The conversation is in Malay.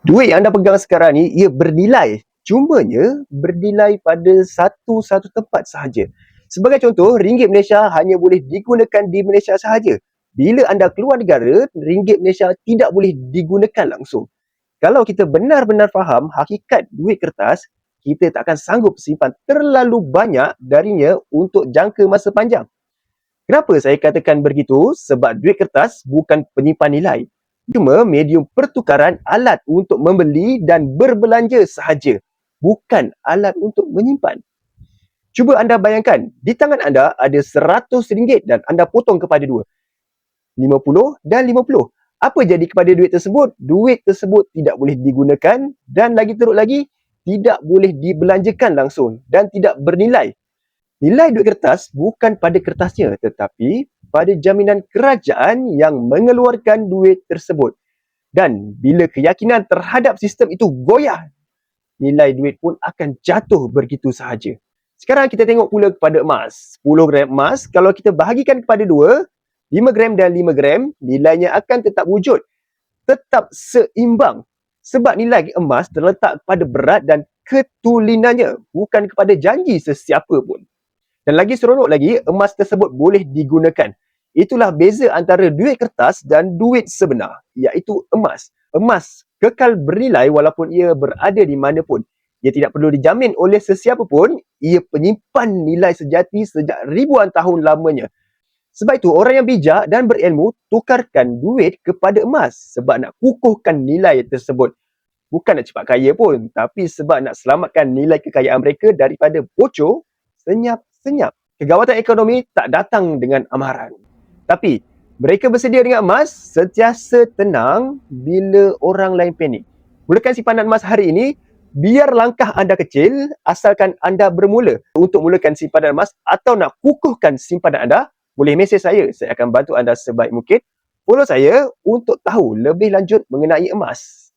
Duit yang anda pegang sekarang ni, ia bernilai. Cumanya, bernilai pada satu tempat sahaja. Sebagai contoh, ringgit Malaysia hanya boleh digunakan di Malaysia sahaja. Bila anda keluar negara, ringgit Malaysia tidak boleh digunakan langsung. Kalau kita benar-benar faham hakikat duit kertas, kita tak akan sanggup simpan terlalu banyak darinya untuk jangka masa panjang. Kenapa saya katakan begitu? Sebab duit kertas bukan penyimpan nilai. Cuma medium pertukaran alat untuk membeli dan berbelanja sahaja. Bukan alat untuk menyimpan. Cuba anda bayangkan, di tangan anda ada RM100 dan anda potong kepada dua. 50 dan 50. Apa jadi kepada duit tersebut? Duit tersebut tidak boleh digunakan dan lagi teruk lagi, tidak boleh dibelanjakan langsung dan tidak bernilai. Nilai duit kertas bukan pada kertasnya tetapi pada jaminan kerajaan yang mengeluarkan duit tersebut. Dan bila keyakinan terhadap sistem itu goyah, nilai duit pun akan jatuh begitu sahaja. Sekarang kita tengok pula kepada emas. 10 gram emas, kalau kita bahagikan kepada 2, 5 gram dan 5 gram, nilainya akan tetap wujud. Tetap seimbang. Sebab nilai emas terletak pada berat dan ketulinannya, bukan kepada janji sesiapa pun. Dan lagi seronok lagi, emas tersebut boleh digunakan. Itulah beza antara duit kertas dan duit sebenar, iaitu emas. Emas kekal bernilai walaupun ia berada di mana pun. Ia tidak perlu dijamin oleh sesiapa pun, ia penyimpan nilai sejati sejak ribuan tahun lamanya. Sebab itu, orang yang bijak dan berilmu tukarkan duit kepada emas sebab nak kukuhkan nilai tersebut. Bukan nak cepat kaya pun, tapi sebab nak selamatkan nilai kekayaan mereka daripada bocor senyap-senyap. Kegawatan ekonomi tak datang dengan amaran. Tapi, mereka bersedia dengan emas sentiasa tenang bila orang lain panik. Mulakan simpanan emas hari ini, biar langkah anda kecil asalkan anda bermula. Untuk mulakan simpanan emas atau nak kukuhkan simpanan anda, boleh mesej saya akan bantu anda sebaik mungkin. Follow saya untuk tahu lebih lanjut mengenai emas.